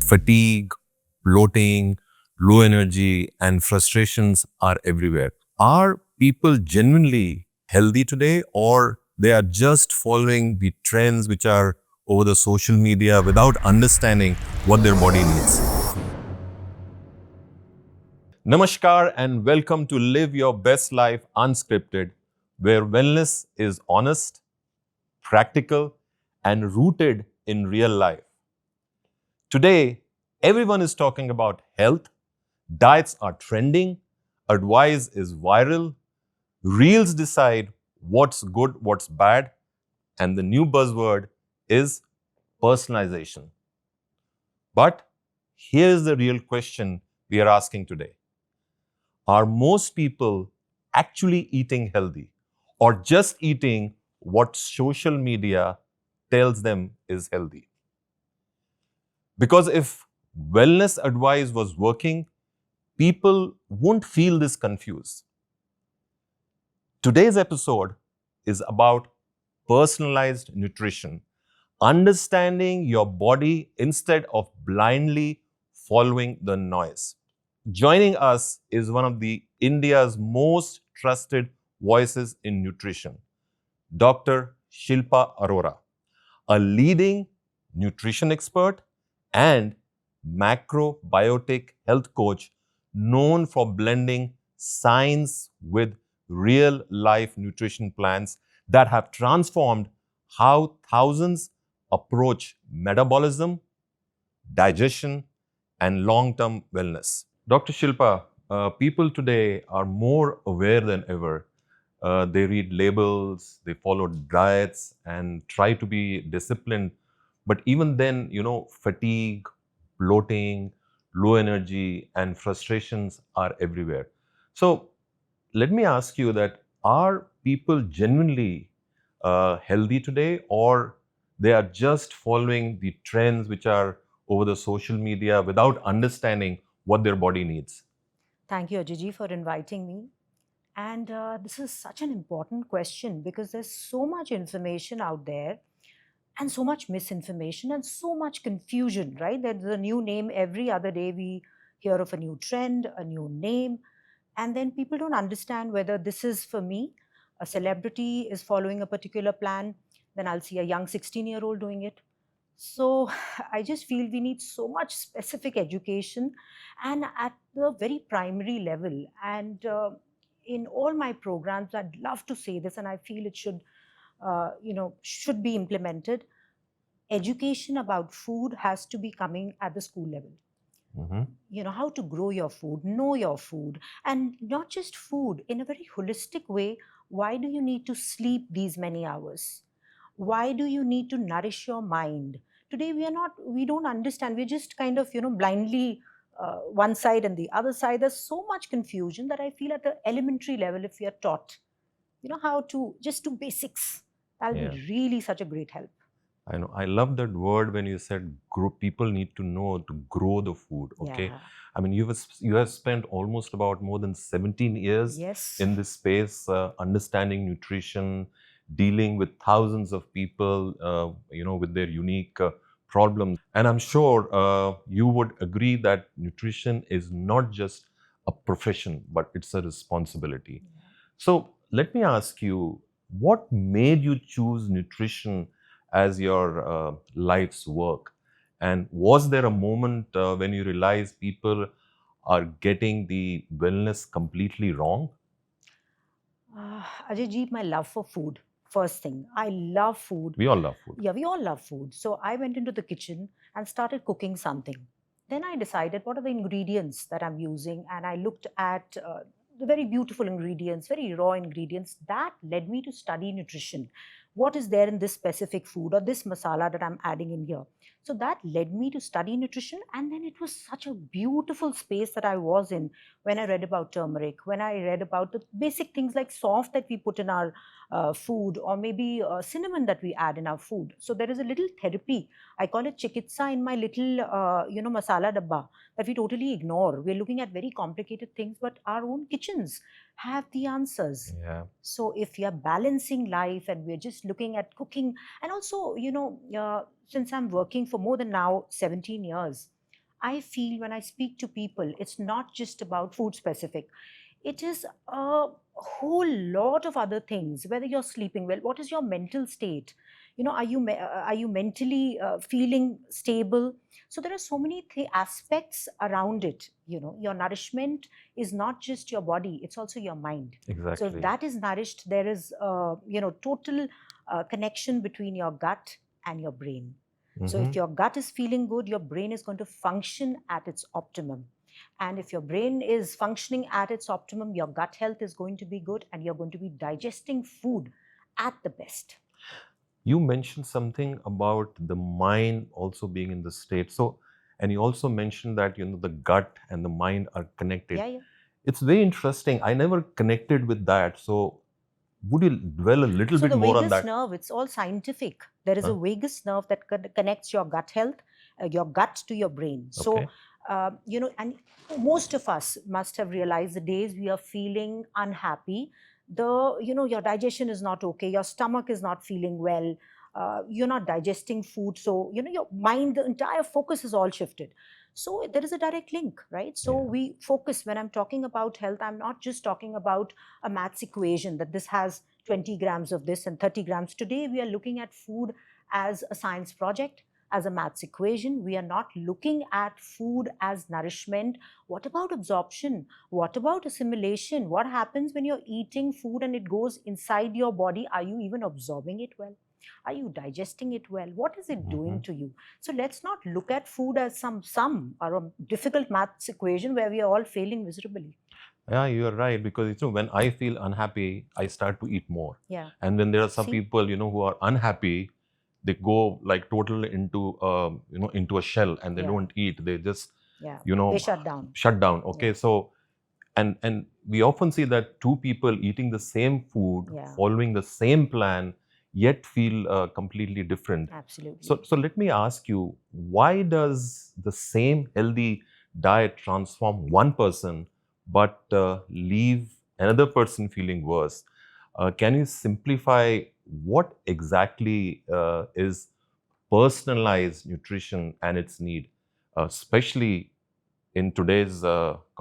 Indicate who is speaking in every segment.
Speaker 1: fatigue, bloating, low energy, and frustrations are everywhere. Are people genuinely healthy today, or they are just following the trends which are over the social media without understanding what their body needs? Namaskar and welcome to Live Your Best Life Unscripted, where wellness is honest, practical, and rooted in real life. Today, everyone is talking about health, diets are trending, advice is viral, reels decide what's good, what's bad, and the new buzzword is personalization. But here's the real question we are asking today. Are most people actually eating healthy or just eating what social media tells them is healthy? Because if wellness advice was working, people won't feel this confused. Today's episode is about personalized nutrition, understanding your body instead of blindly following the noise. Joining us is one of the India's most trusted voices in nutrition, Dr. Shilpa Arora, a leading nutrition expert and macrobiotic health coach known for blending science with real life nutrition plans that have transformed how thousands approach metabolism, digestion, and long term wellness. Dr. Shilpa, people today are more aware than ever. They read labels, they follow diets, and try to be disciplined. But even then, fatigue, bloating, low energy, and frustrations are everywhere. So, let me ask you that are people genuinely healthy today, or they are just following the trends which are over the social media without understanding what their body needs?
Speaker 2: Thank you, Ajay, for inviting me. And this is such an important question because there's so much information out there and so much misinformation and so much confusion, right? There's a new name every other day. We hear of a new trend, a new name, and then people don't understand whether this is for me. A celebrity is following a particular plan, then I'll see a young 16-year-old doing it. So I just feel we need so much specific education and at the very primary level. And in all my programs, I'd love to say this, and I feel it should be implemented. Education about food has to be coming at the school level. How to grow your food, know your food, and not just food in a very holistic way. Why do you need to sleep these many hours? Why do you need to nourish your mind? Today we don't understand. We're just kind of blindly one side and the other side. There's so much confusion that I feel at the elementary level, if we are taught how to just do basics, that'll
Speaker 1: Yeah.
Speaker 2: be really such a great help.
Speaker 1: I know. I love that word when you said grow, people need to know to grow the food. Okay.
Speaker 2: Yeah.
Speaker 1: I mean, you have spent almost about more than 17 years
Speaker 2: Yes.
Speaker 1: in this space, understanding nutrition, dealing with thousands of people, with their unique problems. And I'm sure you would agree that nutrition is not just a profession, but it's a responsibility. So let me ask you, what made you choose nutrition as your life's work? And was there a moment when you realized people are getting the wellness completely wrong?
Speaker 2: Ajay ji, my love for food. First thing, I love food.
Speaker 1: We all love food.
Speaker 2: Yeah, we all love food. So I went into the kitchen and started cooking something. Then I decided what are the ingredients that I'm using, and I looked at the very beautiful ingredients, very raw ingredients. That led me to study nutrition. What is there in this specific food or this masala that I'm adding in here? So that led me to study nutrition, and then it was such a beautiful space that I was in when I read about turmeric, when I read about the basic things like soft that we put in our food, or maybe cinnamon that we add in our food. So there is a little therapy. I call it chikitsa in my little, masala dabba that we totally ignore. We're looking at very complicated things, but our own kitchens have the answers.
Speaker 1: Yeah.
Speaker 2: So if you're balancing life and we're just looking at cooking, and also, since I'm working for more than now 17 years, I feel when I speak to people, it's not just about food specific. It is a whole lot of other things. Whether you're sleeping well, what is your mental state? Are you mentally feeling stable? So there are so many aspects around it. Your nourishment is not just your body; it's also your mind. So if
Speaker 1: Exactly.
Speaker 2: that is nourished, there is total connection between your gut and your brain. So if
Speaker 1: Mhm.
Speaker 2: your gut is feeling good, your brain is going to function at its optimum. And if your brain is functioning at its optimum, your gut health is going to be good and you're going to be digesting food at the best.
Speaker 1: You mentioned something about the mind also being in the state. So, and you also mentioned that the gut and the mind are connected.
Speaker 2: Yeah, yeah.
Speaker 1: It's very interesting. I never connected with that. So, would you dwell a little
Speaker 2: So
Speaker 1: bit
Speaker 2: the
Speaker 1: more on
Speaker 2: vagus
Speaker 1: that?
Speaker 2: nerve, it's all scientific. There is a
Speaker 1: Huh?
Speaker 2: vagus nerve that connects your gut health, your gut to your brain. So,
Speaker 1: Okay.
Speaker 2: and most of us must have realized the days we are feeling unhappy, your digestion is not okay, your stomach is not feeling well, you're not digesting food. So, your mind, the entire focus is all shifted. So there is a direct link, right? So
Speaker 1: Yeah.
Speaker 2: we focus, when I'm talking about health, I'm not just talking about a maths equation that this has 20 grams of this and 30 grams. Today, we are looking at food as a science project, as a maths equation. We are not looking at food as nourishment. What about absorption? What about assimilation? What happens when you're eating food and it goes inside your body? Are you even absorbing it well? Are you digesting it well? What is it doing
Speaker 1: Mhm.
Speaker 2: to you? So let's not look at food as some sum or a difficult maths equation where we are all failing miserably.
Speaker 1: Yeah, you are right, because when I feel unhappy, I start to eat more.
Speaker 2: Yeah.
Speaker 1: And then there are some
Speaker 2: See?
Speaker 1: people who are unhappy, they go like totally into into a shell, and they
Speaker 2: Yeah.
Speaker 1: don't eat. They just
Speaker 2: Yeah.
Speaker 1: you
Speaker 2: They
Speaker 1: know
Speaker 2: shut down.
Speaker 1: shut down. Okay,
Speaker 2: Yeah.
Speaker 1: so and we often see that two people eating the same food,
Speaker 2: Yeah.
Speaker 1: following the same plan, yet feel completely different.
Speaker 2: Absolutely.
Speaker 1: So let me ask you, why does the same healthy diet transform one person but leave another person feeling worse? Can you simplify what exactly is personalized nutrition and its need, especially in today's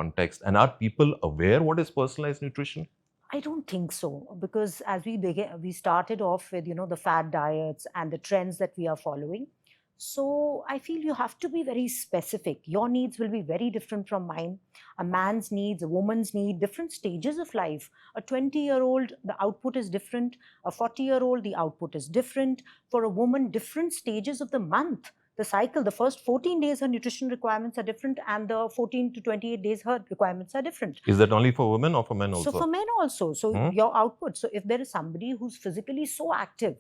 Speaker 1: context? And are people aware what is personalized nutrition?
Speaker 2: I don't think so, because as we started off with the fad diets and the trends that we are following. So I feel you have to be very specific. Your needs will be very different from mine. A man's needs, a woman's need, different stages of life. A 20-year-old, the output is different. A 40-year-old, the output is different. For a woman, different stages of the month. The cycle, the first 14 days, her nutrition requirements are different, and the 14 to 28 days, her requirements are different.
Speaker 1: Is that only for women or for men
Speaker 2: So for
Speaker 1: also?
Speaker 2: men also, so
Speaker 1: Hmm?
Speaker 2: your output. So if there is somebody who's physically so active,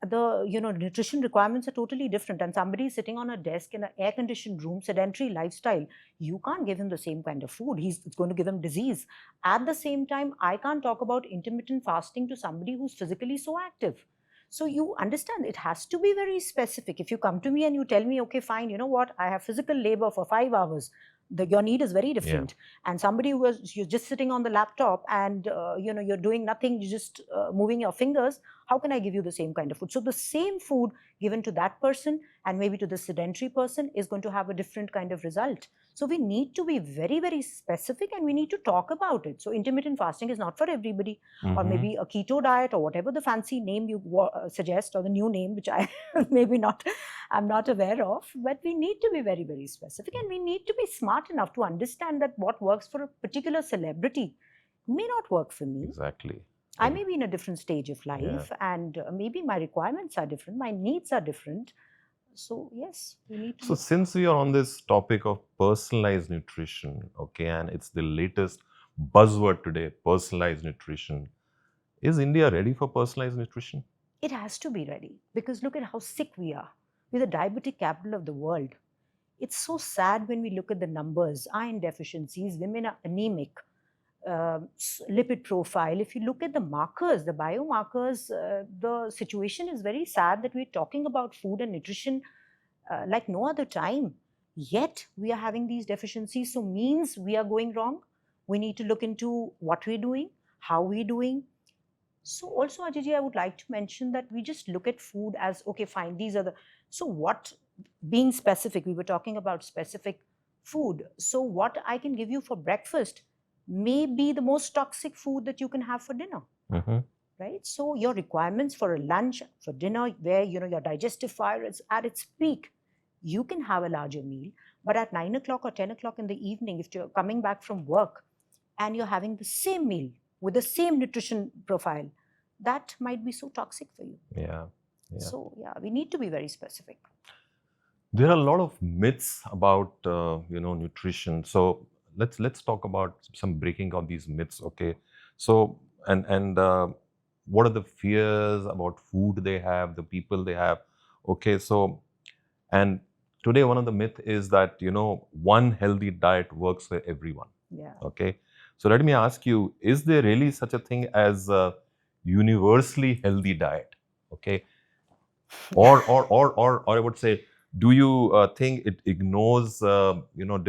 Speaker 2: the nutrition requirements are totally different. And somebody is sitting on a desk in an air conditioned room, sedentary lifestyle, you can't give him the same kind of food. It's going to give him disease. At the same time, I can't talk about intermittent fasting to somebody who's physically so active. So you understand, it has to be very specific. If you come to me and you tell me, okay, fine, you know what, I have physical labor for 5 hours, your need is very
Speaker 1: Yeah.
Speaker 2: different. And somebody who is, you're just sitting on the laptop and you're doing nothing, you're just moving your fingers, how can I give you the same kind of food? So the same food given to that person and maybe to the sedentary person is going to have a different kind of result. So we need to be very, very specific, and we need to talk about it. So intermittent fasting is not for everybody, or
Speaker 1: Mhm.
Speaker 2: maybe a keto diet, or whatever the fancy name you suggest, or the new name, which I maybe not, I'm not aware of. But we need to be very, very specific, and we need to be smart enough to understand that what works for a particular celebrity may not work for me.
Speaker 1: Exactly.
Speaker 2: I may be in a different stage of
Speaker 1: Yeah.
Speaker 2: life, and maybe my requirements are different, my needs are different. So, yes, we need to
Speaker 1: So
Speaker 2: look.
Speaker 1: since we are on this topic of personalized nutrition, okay, and it's the latest buzzword today, personalized nutrition, is India ready for personalized nutrition?
Speaker 2: It has to be ready, because look at how sick we are. We're the diabetic capital of the world. It's so sad when we look at the numbers, iron deficiencies, women are anemic, lipid profile. If you look at the markers, the biomarkers, the situation is very sad that we're talking about food and nutrition like no other time. Yet we are having these deficiencies. So means we are going wrong. We need to look into what we're doing, how we're doing. So also, Ajay, I would like to mention that we just look at food as, okay, fine, these are the, so what, being specific, we were talking about specific. food. So what I can give you for breakfast may be the most toxic food that you can have for dinner.
Speaker 1: Mhm.
Speaker 2: Right? So your requirements for a lunch, for dinner, where your digestive fire is at its peak, you can have a larger meal. But at 9 o'clock or 10 o'clock in the evening, if you're coming back from work and you're having the same meal with the same nutrition profile, that might be so toxic for you.
Speaker 1: Yeah. Yeah.
Speaker 2: So yeah, we need to be very specific.
Speaker 1: There are a lot of myths about nutrition. So let's talk about some breaking of these myths. Okay. So and what are the fears about food they have, the people they have? Okay. So and today one of the myth is that one healthy diet works for everyone.
Speaker 2: Yeah.
Speaker 1: Okay. So let me ask you: is there really such a thing as a universally healthy diet? Okay. Or I would say, do you think it ignores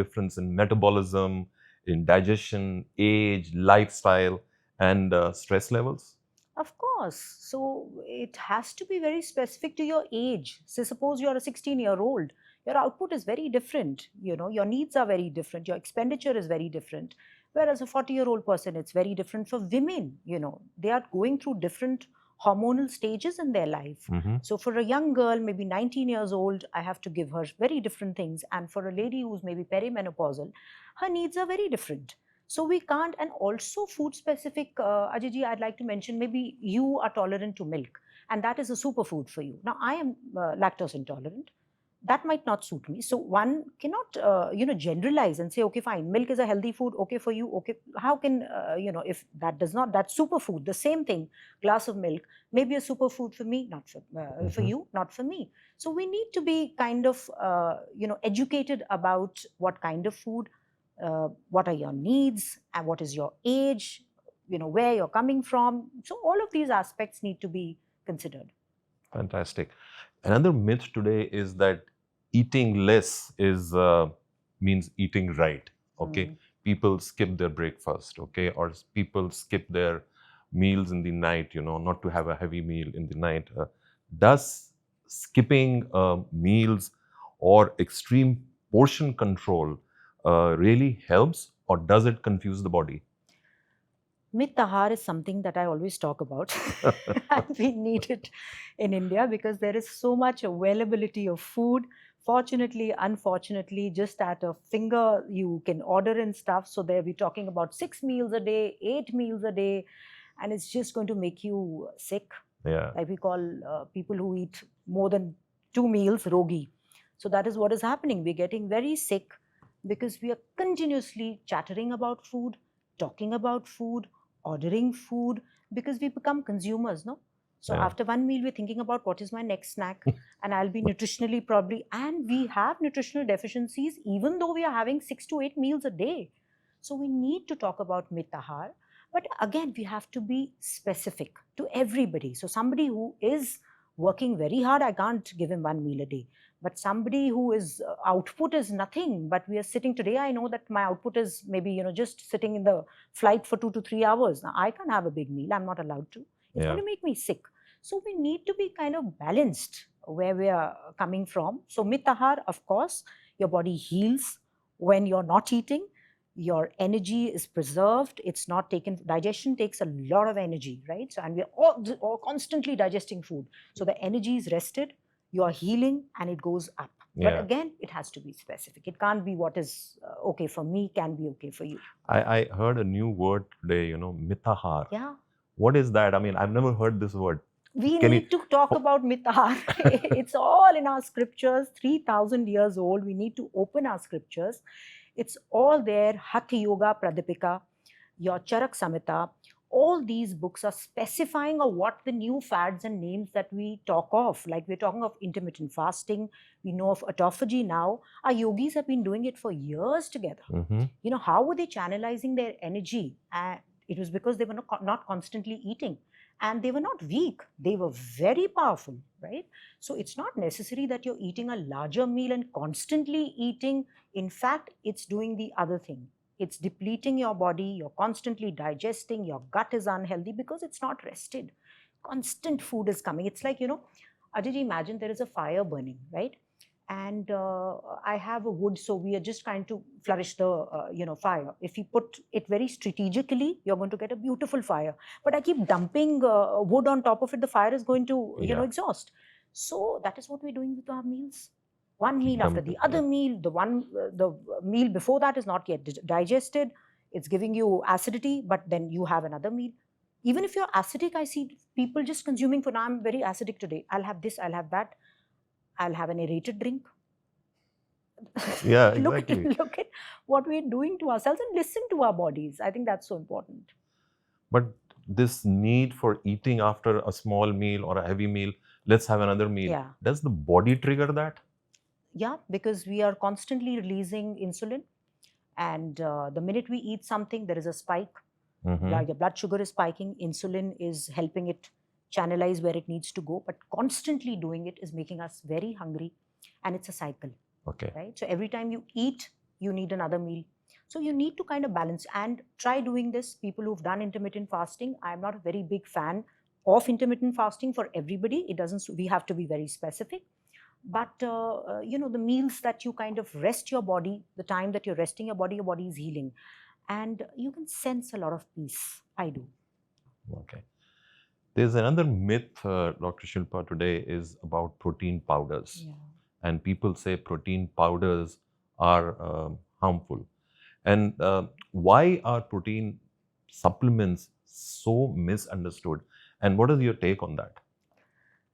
Speaker 1: difference in metabolism, in digestion, age, lifestyle, and stress levels?
Speaker 2: Of course. So it has to be very specific to your age. So suppose you're a 16-year-old, your output is very different. Your needs are very different. Your expenditure is very different. Whereas a 40-year-old person, it's very different for women. They are going through different hormonal stages in their life.
Speaker 1: Mm-hmm.
Speaker 2: So for a young girl, maybe 19 years old, I have to give her very different things. And for a lady who's maybe perimenopausal, her needs are very different. So we can't, and also food specific, Ajay, I'd like to mention, maybe you are tolerant to milk, and that is a superfood for you. Now, I am lactose intolerant. That might not suit me. So one cannot, generalize and say, okay, fine, milk is a healthy food, okay for you, okay. How can, if that does not, that's superfood. The same thing, glass of milk may be a superfood for me, not for for you, not for me. So we need to be kind of, educated about what kind of food, what are your needs, and what is your age, where you're coming from. So all of these aspects need to be considered.
Speaker 1: Fantastic. Another myth today is that eating less is means eating right. Okay, people skip their breakfast. Okay, or people skip their meals in the night. Not to have a heavy meal in the night. Does skipping meals or extreme portion control really helps, or does it confuse the body?
Speaker 2: Mitahara is something that I always talk about. And we need it in India because there is so much availability of food. Fortunately, unfortunately, just at a finger, you can order and stuff. So there we're talking about 6 meals a day, 8 meals a day, and it's just going to make you sick.
Speaker 1: Yeah.
Speaker 2: Like we call people who eat more than 2 meals rogi. So that is what is happening. We're getting very sick because we are continuously chattering about food, talking about food, ordering food, because we become consumers, no? So
Speaker 1: Yeah.
Speaker 2: after one meal, we're thinking about what is my next snack, and I'll be nutritionally probably, and we have nutritional deficiencies even though we are having 6 to 8 meals a day. So we need to talk about mitahar, but again, we have to be specific to everybody. So somebody who is working very hard, I can't give him one meal a day. But somebody who is output is nothing, but we are sitting today, I know that my output is maybe just sitting in the flight for 2 to 3 hours. Now I can't have a big meal, I'm not allowed to. It's
Speaker 1: Yeah.
Speaker 2: going to make me sick. So we need to be kind of balanced where we are coming from. So mitahar, of course, your body heals when you're not eating. Your energy is preserved. It's not taken. Digestion takes a lot of energy, right? So, and we're all constantly digesting food. So the energy is rested, you're healing, and it goes up. But
Speaker 1: Yeah.
Speaker 2: again, it has to be specific. It can't be what is okay for me, can be okay for you.
Speaker 1: I heard a new word today, mitahar.
Speaker 2: Yeah.
Speaker 1: What is that? I mean, I've never heard this word.
Speaker 2: We
Speaker 1: Can you-
Speaker 2: need to talk about Mitahar. It's all in our scriptures, 3,000 years old. We need to open our scriptures. It's all there. Hatha Yoga Pradipika, your Charak Samhita. All these books are specifying of what the new fads and names that we talk of. Like we're talking of intermittent fasting. We know of autophagy now. Our yogis have been doing it for years together.
Speaker 1: Mhm.
Speaker 2: How were they channelizing their energy? It was because they were not constantly eating, and they were not weak. They were very powerful, right? So it's not necessary that you're eating a larger meal and constantly eating. In fact, it's doing the other thing. It's depleting your body. You're constantly digesting. Your gut is unhealthy because it's not rested. Constant food is coming. It's like, Ajay, imagine there is a fire burning, right? and I have a wood, so we are just trying to flourish the fire. If you put it very strategically, you're going to get a beautiful fire. But I keep dumping wood on top of it, the fire is going to
Speaker 1: Yeah.
Speaker 2: exhaust. So that is what we're doing with our meals. One
Speaker 1: Keep
Speaker 2: meal after the
Speaker 1: dumping,
Speaker 2: other
Speaker 1: yeah.
Speaker 2: meal. The meal before that is not yet digested. It's giving you acidity, but then you have another meal. Even if you're acidic, I see people just consuming for now. I'm very acidic today. I'll have this, I'll have that. I'll have an aerated drink.
Speaker 1: Yeah,
Speaker 2: look
Speaker 1: exactly.
Speaker 2: at what we're doing to ourselves and listen to our bodies. I think that's so important.
Speaker 1: But this need for eating after a small meal or a heavy meal, let's have another meal.
Speaker 2: Yeah.
Speaker 1: Does the body trigger that?
Speaker 2: Yeah, because we are constantly releasing insulin, and the minute we eat something, there is a spike.
Speaker 1: Mhm.
Speaker 2: Your blood sugar is spiking. Insulin is helping it channelize where it needs to go, but constantly doing it is making us very hungry, and it's a cycle.
Speaker 1: Okay.
Speaker 2: Right? So every time you eat, you need another meal. So you need to kind of balance and try doing this. People who've done intermittent fasting, I'm not a very big fan of intermittent fasting for everybody. It doesn't, we have to be very specific. But the meals that you kind of rest your body, the time that you're resting your body is healing, and you can sense a lot of peace. I do.
Speaker 1: Okay. There's another myth, Dr. Shilpa, today is about protein powders.
Speaker 2: Yeah.
Speaker 1: And people say protein powders are harmful. And why are protein supplements so misunderstood? And what is your take on that?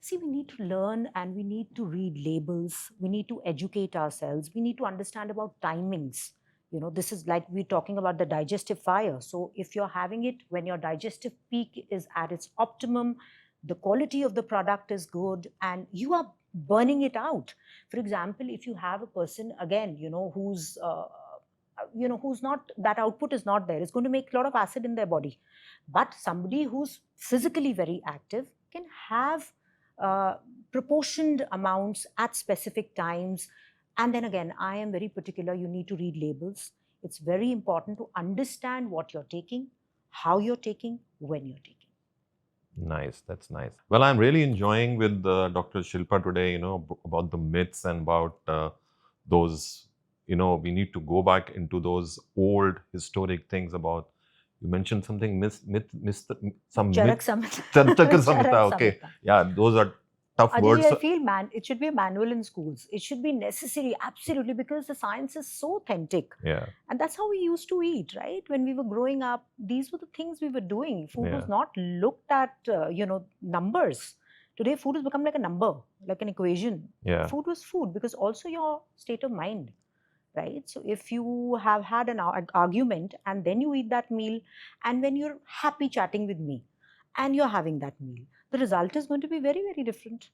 Speaker 2: See, we need to learn and we need to read labels. We need to educate ourselves. We need to understand about timings. This is like we're talking about the digestive fire. So if you're having it when your digestive peak is at its optimum, the quality of the product is good, and you are burning it out. For example, if you have a person, again, who's not, that output is not there, it's going to make a lot of acid in their body. But somebody who's physically very active can have uh, proportioned amounts at specific times. And then again, I am very particular. You need to read labels. It's very important to understand what you're taking, how you're taking, when you're taking.
Speaker 1: Nice, that's nice. Well, I'm really enjoying with Dr. Shilpa today, about the myths and about those, we need to go back into those old historic things about, you mentioned something, some
Speaker 2: Charak
Speaker 1: myth.
Speaker 2: Samhita.
Speaker 1: Chantaka Samhita,
Speaker 2: Charak
Speaker 1: okay.
Speaker 2: Samhita.
Speaker 1: Yeah, those are tough words.
Speaker 2: Ajay, I feel it should be a manual in schools. It should be necessary, absolutely, because the science is so authentic.
Speaker 1: Yeah.
Speaker 2: And that's how we used to eat, right? When we were growing up, these were the things we were doing. Food was
Speaker 1: Yeah.
Speaker 2: not looked at, numbers. Today, food has become like a number, like an equation.
Speaker 1: Yeah.
Speaker 2: Food was food because also your state of mind, right? So if you have had an argument and then you eat that meal, and when you're happy chatting with me and you're having that meal, the result is going to be very, very different.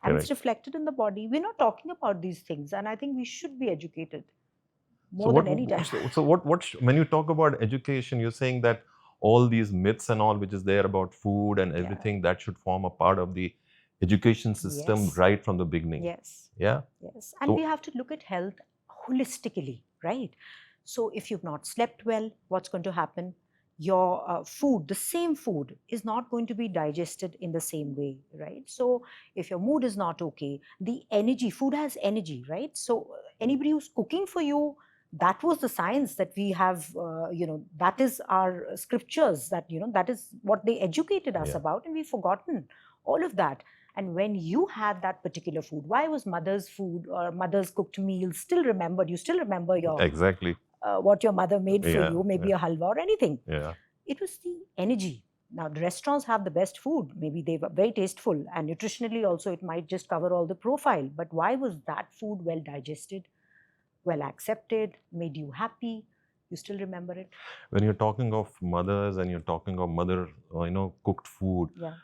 Speaker 2: And it's
Speaker 1: Correct.
Speaker 2: reflected in the body. We're not talking about these things, and I think we should be educated
Speaker 1: So
Speaker 2: more
Speaker 1: what?
Speaker 2: than any time.
Speaker 1: So what? When you talk about education, you're saying that all these myths and all which is there about food and everything that should form a part of the education system
Speaker 2: Yes.
Speaker 1: right from the beginning.
Speaker 2: Yes.
Speaker 1: Yeah.
Speaker 2: Yes. And
Speaker 1: So-
Speaker 2: we have to look at health holistically, right? So if you've not slept well, what's going to happen? Your food, the same food, is not going to be digested in the same way, right? So if your mood is not okay, the energy, food has energy, right? So anybody who's cooking for you, that was the science that we have, that is our scriptures, that is what they educated us
Speaker 1: Yeah.
Speaker 2: about, and we've forgotten all of that. And when you had that particular food, why was mother's food or mother's cooked meals still remembered? You still remember your
Speaker 1: Exactly.
Speaker 2: what your mother made for
Speaker 1: Yeah,
Speaker 2: you, maybe a halwa or anything.
Speaker 1: Yeah.
Speaker 2: It was the energy. Now, the restaurants have the best food. Maybe they were very tasteful, and nutritionally also it might just cover all the profile. But why was that food well digested, well accepted, made you happy? You still remember it?
Speaker 1: When you're talking of mothers and you're talking of mother, cooked food,
Speaker 2: Yeah.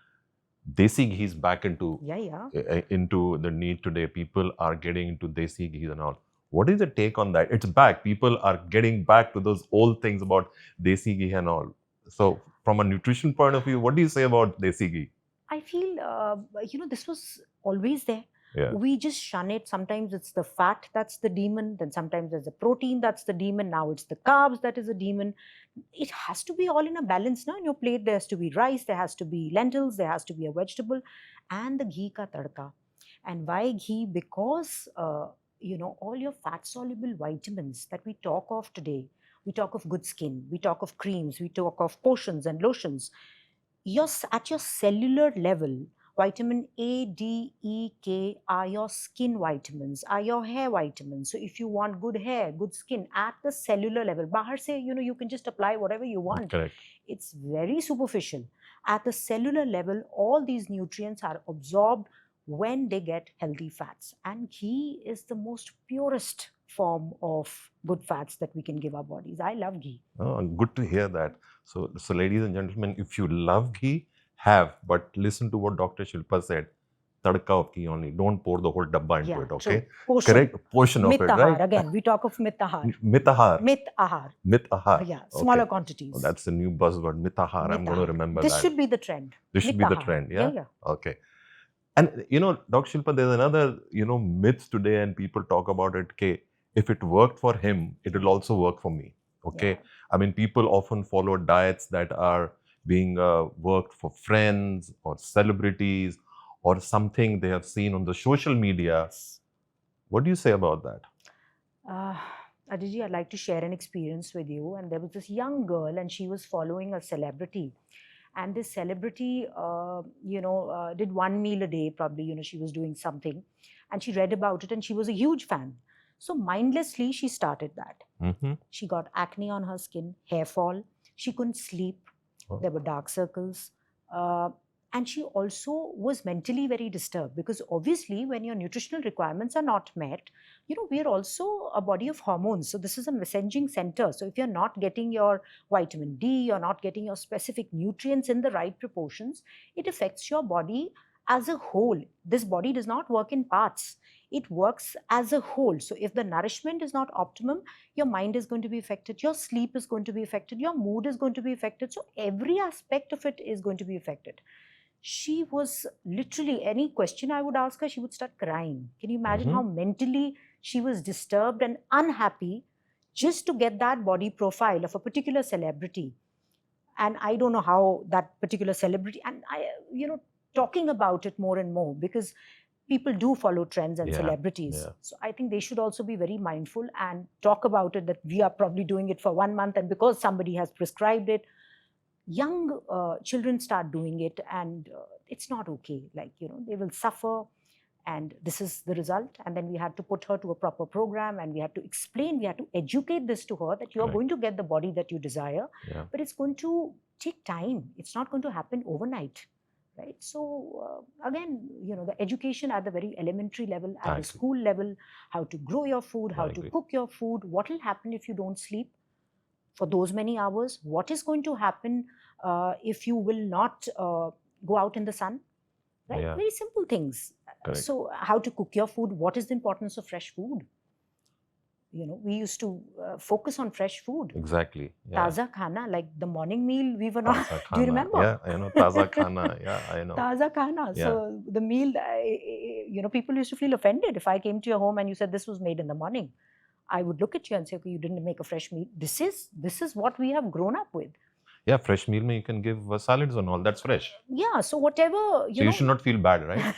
Speaker 1: desi ghee is back into
Speaker 2: Yeah.
Speaker 1: into the need today. People are getting into desi ghee and all. What is the take on that? It's back. People are getting back to those old things about desi ghee and all. So, from a nutrition point of view, what do you say about desi ghee?
Speaker 2: I feel, this was always there.
Speaker 1: Yeah.
Speaker 2: We just shun it. Sometimes it's the fat that's the demon. Then sometimes there's the protein that's the demon. Now it's the carbs that is the demon. It has to be all in a balance. Now in your plate, there has to be rice, there has to be lentils, there has to be a vegetable, and the ghee ka tadka. And why ghee? Because all your fat soluble vitamins that we talk of today, we talk of good skin, we talk of creams, we talk of potions and lotions. At your cellular level, vitamin A, D, E, K are your skin vitamins, are your hair vitamins. So if you want good hair, good skin at the cellular level, bahar se, you can just apply whatever you want.
Speaker 1: Correct.
Speaker 2: It's very superficial. At the cellular level, all these nutrients are absorbed when they get healthy fats. And ghee is the most purest form of good fats that we can give our bodies. I love ghee.
Speaker 1: Oh, good to hear that. So ladies and gentlemen, if you love ghee, but listen to what Dr. Shilpa said. Tadka of ghee only. Don't pour the whole dabba into it, okay?
Speaker 2: Portion.
Speaker 1: Correct? Portion of it, right?
Speaker 2: Again, we talk of mitahar.
Speaker 1: Mitahar.
Speaker 2: Mitahar. Yeah, smaller
Speaker 1: Okay.
Speaker 2: quantities.
Speaker 1: Oh, that's a new buzzword, mitahar. I'm going to remember
Speaker 2: this
Speaker 1: that.
Speaker 2: This should be the trend.
Speaker 1: This should be the trend, yeah?
Speaker 2: Yeah.
Speaker 1: Okay. And, Dr. Shilpa, there's another, myth today, and people talk about it, okay, if it worked for him, it will also work for me, okay? Yeah. I mean, people often follow diets that are being worked for friends or celebrities or something they have seen on the social media. Yes. What do you say about that?
Speaker 2: Ajay, I'd like to share an experience with you. And there was this young girl, and she was following a celebrity. And this celebrity, did one meal a day, probably, she was doing something. And she read about it, and she was a huge fan. So mindlessly, she started that.
Speaker 1: Mm-hmm.
Speaker 2: She got acne on her skin, hair fall. She couldn't sleep. Oh. There were dark circles. And she also was mentally very disturbed, because obviously when your nutritional requirements are not met, we are also a body of hormones. So this is a messaging center. So if you're not getting your vitamin D, you're not getting your specific nutrients in the right proportions, it affects your body as a whole. This body does not work in parts. It works as a whole. So if the nourishment is not optimum, your mind is going to be affected, your sleep is going to be affected, your mood is going to be affected. So every aspect of it is going to be affected. She was literally, any question I would ask her, she would start crying. Can you imagine how mentally she was disturbed and unhappy just to get that body profile of a particular celebrity? And I don't know how that particular celebrity, and I, talking about it more and more, because people do follow trends and celebrities. Yeah. So I think they should also be very mindful and talk about it, that we are probably doing it for 1 month, and because somebody has prescribed it, young children start doing it, and it's not okay. Like, they will suffer, and this is the result. And then we had to put her to a proper program, and we had to explain, we had to educate this to her, that you are going to get the body that you desire, but it's going to take time. It's not going to happen overnight, right? So again, the education at the very elementary level, at the school level, how to grow your food, how to cook your food, what will happen if you don't sleep for those many hours, what is going to happen if you will not go out in the sun, right? Yeah. Very simple things. Correct. So how to cook your food, what is the importance of fresh food? We used to focus on fresh food.
Speaker 1: Exactly.
Speaker 2: Yeah. Taza khana, like the morning meal, we were not. Do you remember?
Speaker 1: Yeah, I know. Taza khana. Yeah, I know.
Speaker 2: Taza khana. Yeah. So the meal, people used to feel offended if I came to your home and you said this was made in the morning. I would look at you and say, okay, you didn't make a fresh meal. This is what we have grown up with.
Speaker 1: Yeah, fresh meal, you can give salads and all. That's fresh.
Speaker 2: Yeah, so whatever,
Speaker 1: you should not feel bad, right?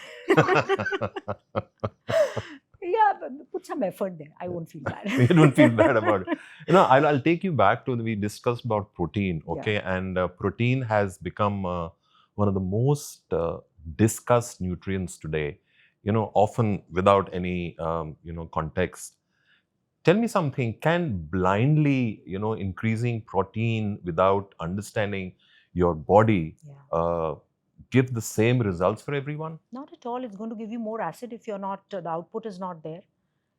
Speaker 2: Yeah, but put some effort there. I won't feel bad.
Speaker 1: You don't feel bad about it. I'll take you back to, we discussed about protein, okay? Yeah. And protein has become one of the most discussed nutrients today, often without any, context. Tell me something, can blindly, increasing protein without understanding your body give the same results for everyone?
Speaker 2: Not at all. It's going to give you more acid if you're not, the output is not there.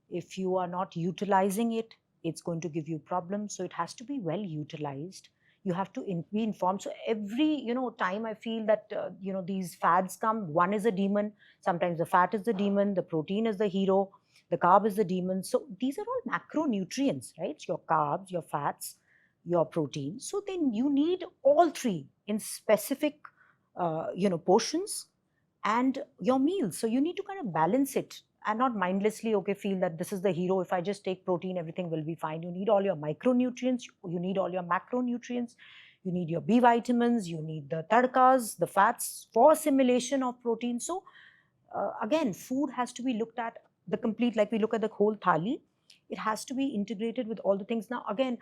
Speaker 2: If you are not utilizing it, it's going to give you problems. So it has to be well utilized. You have to be informed. So every, time I feel that, these fads come, one is a demon. Sometimes the fat is the demon, the protein is the hero, the carb is the demon. So these are all macronutrients, right? Your carbs, your fats, your protein. So then you need all three in specific, portions and your meals. So you need to kind of balance it and not mindlessly, feel that this is the hero. If I just take protein, everything will be fine. You need all your micronutrients. You need all your macronutrients. You need your B vitamins. You need the tadkas, the fats for assimilation of protein. So again, food has to be looked at the complete, like we look at the whole thali. It has to be integrated with all the things. Now, again,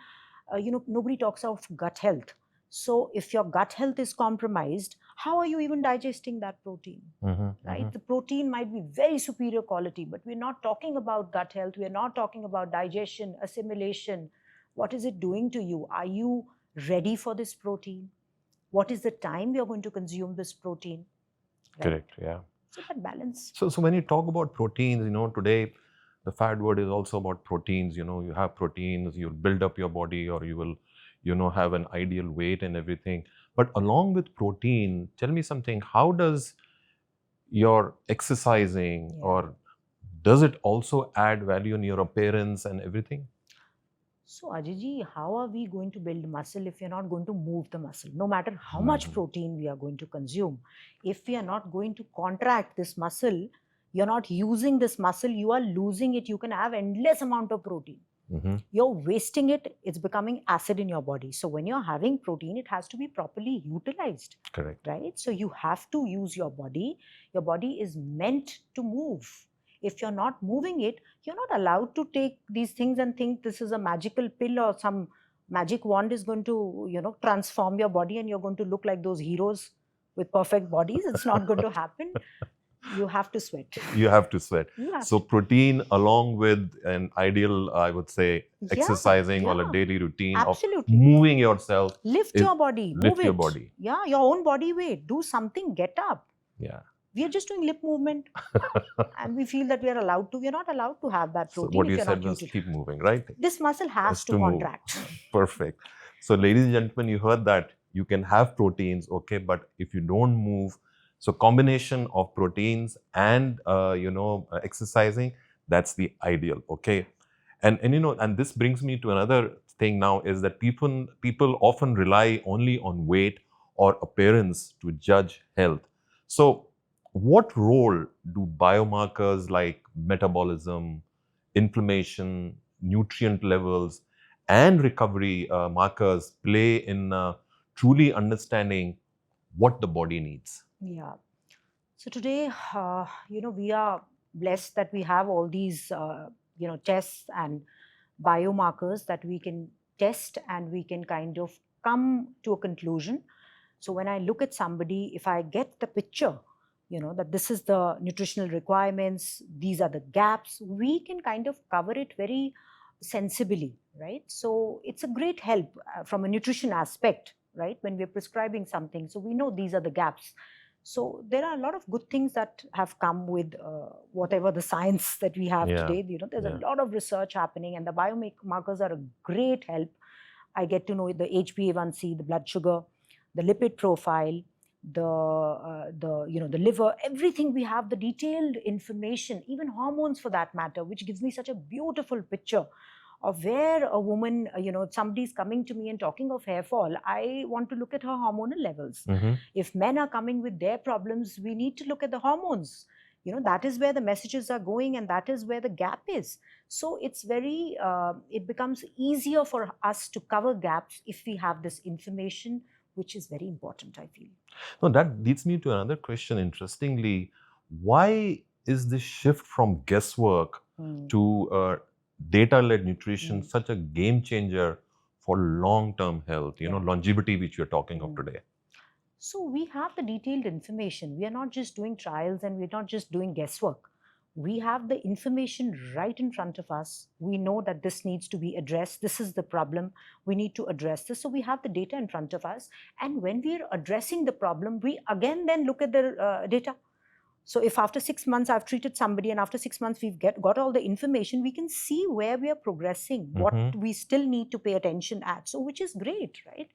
Speaker 2: nobody talks of gut health. So if your gut health is compromised, how are you even digesting that protein? Right? The protein might be very superior quality, but we're not talking about gut health. We're not talking about digestion, assimilation. What is it doing to you? Are you ready for this protein? What is the time you're going to consume this protein? Right?
Speaker 1: Correct, yeah.
Speaker 2: So that balance.
Speaker 1: So when you talk about proteins, today the fad word is also about proteins. You have proteins, you'll build up your body, or you will, have an ideal weight and everything. But along with protein, tell me something, how does your exercising or does it also add value in your appearance and everything?
Speaker 2: So, Ajay, how are we going to build muscle if you're not going to move the muscle? No matter how much protein we are going to consume, if we are not going to contract this muscle, you're not using this muscle, you are losing it. You can have endless amount of protein. You're wasting it. It's becoming acid in your body. So when you're having protein, it has to be properly utilized.
Speaker 1: Correct.
Speaker 2: Right? So you have to use your body. Your body is meant to move. If you're not moving it, you're not allowed to take these things and think this is a magical pill or some magic wand is going to, transform your body and you're going to look like those heroes with perfect bodies. It's not going to happen. You have to sweat.
Speaker 1: You have to sweat. So protein along with an ideal, I would say, exercising or a daily routine of moving yourself.
Speaker 2: Lift your body.
Speaker 1: Lift your body.
Speaker 2: Yeah, your own body weight. Do something. Get up.
Speaker 1: Yeah.
Speaker 2: We are just doing lip movement and we feel that we are allowed to. We are not allowed to have that protein.
Speaker 1: So what you said was keep moving, right?
Speaker 2: This muscle has to contract.
Speaker 1: Perfect. So ladies and gentlemen, you heard that. You can have proteins, okay, but if you don't move, so combination of proteins and, exercising, that's the ideal, okay? And this brings me to another thing now is that people often rely only on weight or appearance to judge health. So what role do biomarkers like metabolism, inflammation, nutrient levels, and recovery markers play in truly understanding what the body needs?
Speaker 2: Yeah. So today, we are blessed that we have all these, tests and biomarkers that we can test and we can kind of come to a conclusion. So when I look at somebody, if I get the picture, that this is the nutritional requirements, these are the gaps, we can kind of cover it very sensibly, right? So it's a great help from a nutrition aspect, right? When we're prescribing something, so we know these are the gaps. So there are a lot of good things that have come with whatever the science that we have today. There's a lot of research happening, and the biomarkers are a great help. I get to know the HbA1c, the blood sugar, the lipid profile, the liver, everything. We have the detailed information, even hormones for that matter, which gives me such a beautiful picture of where a woman, somebody's coming to me and talking of hair fall. I want to look at her hormonal levels. If men are coming with their problems, we need to look at the hormones. That is where the messages are going, and that is where the gap is. So it's very, it becomes easier for us to cover gaps if we have this information, which is very important, I feel.
Speaker 1: No, that leads me to another question. Interestingly, why is this shift from guesswork to data-led nutrition such a game changer for long-term health, longevity, which you're talking of today?
Speaker 2: So we have the detailed information. We are not just doing trials and we're not just doing guesswork. We have the information right in front of us. We know that this needs to be addressed. This is the problem. We need to address this. So we have the data in front of us. And when we are addressing the problem, we again then look at the data. So if after 6 months I've treated somebody and after 6 months we've got all the information, we can see where we are progressing, what we still need to pay attention at. So which is great, right?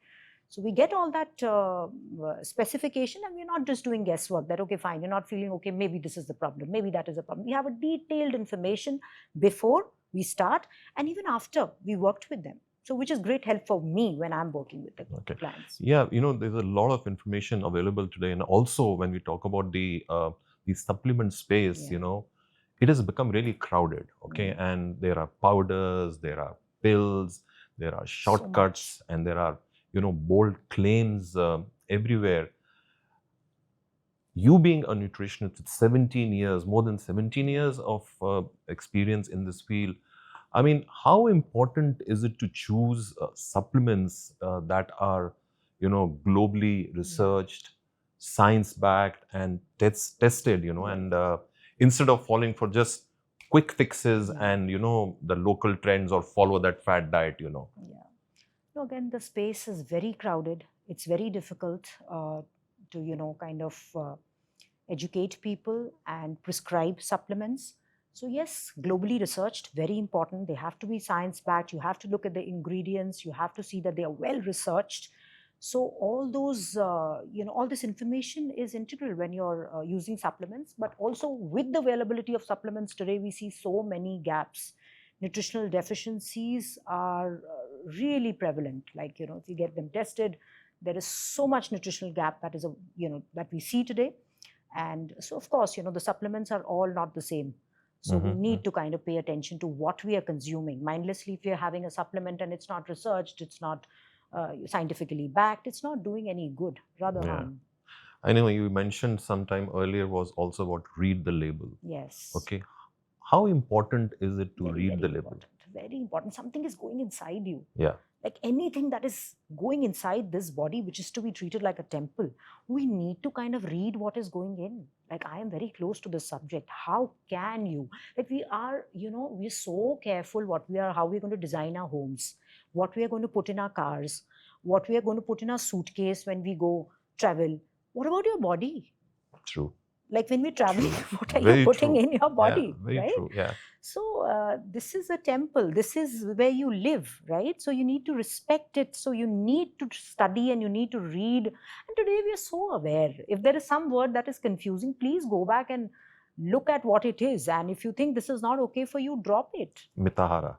Speaker 2: So we get all that specification, and we're not just doing guesswork that, okay, fine, you're not feeling okay, maybe this is the problem, maybe that is the problem. We have a detailed information before we start and even after we worked with them. So which is great help for me when I'm working with the clients.
Speaker 1: Yeah, there's a lot of information available today. And also when we talk about the supplement space, it has become really crowded, okay? And there are powders, there are pills, there are shortcuts, and there are, bold claims everywhere. You being a nutritionist with 17 years, more than 17 years of experience in this field, I mean, how important is it to choose supplements that are, globally researched, science-backed, and tested,
Speaker 2: Yes.
Speaker 1: and instead of falling for just quick fixes
Speaker 2: Yeah.
Speaker 1: and, the local trends or follow that fad diet.
Speaker 2: Yeah. No, again, the space is very crowded. It's very difficult to, kind of educate people and prescribe supplements. So yes, globally researched, very important. They have to be science backed. You have to look at the ingredients. You have to see that they are well researched. So all those, all this information is integral when you're using supplements. But also with the availability of supplements today, we see so many gaps. Nutritional deficiencies are really prevalent. Like, if you get them tested, there is so much nutritional gap that is, that we see today. And so, of course, the supplements are all not the same. So we
Speaker 1: Mm-hmm.
Speaker 2: need to kind of pay attention to what we are consuming. Mindlessly, if you're having a supplement and it's not researched, it's not scientifically backed, it's not doing any good, rather
Speaker 1: Yeah.
Speaker 2: harm.
Speaker 1: I know you mentioned sometime earlier was also about read the label.
Speaker 2: Yes.
Speaker 1: Okay. How important is it to
Speaker 2: Very,
Speaker 1: read the
Speaker 2: very
Speaker 1: label?
Speaker 2: important. Very important. Something is going inside you.
Speaker 1: Yeah.
Speaker 2: Like anything that is going inside this body, which is to be treated like a temple, we need to kind of read what is going in. Like, I am very close to this subject. How can you? Like, we are, we're so careful how we're going to design our homes, what we are going to put in our cars, what we are going to put in our suitcase when we go travel. What about your body?
Speaker 1: True.
Speaker 2: Like, when we're traveling,
Speaker 1: True.
Speaker 2: what are
Speaker 1: Very
Speaker 2: you putting
Speaker 1: true.
Speaker 2: in your body?
Speaker 1: Yeah, very
Speaker 2: Right?
Speaker 1: true. Yeah.
Speaker 2: So this is a temple. This is where you live, right? So you need to respect it. So you need to study and you need to read. And today we are so aware. If there is some word that is confusing, please go back and look at what it is. And if you think this is not okay for you, drop it.
Speaker 1: Mitahara.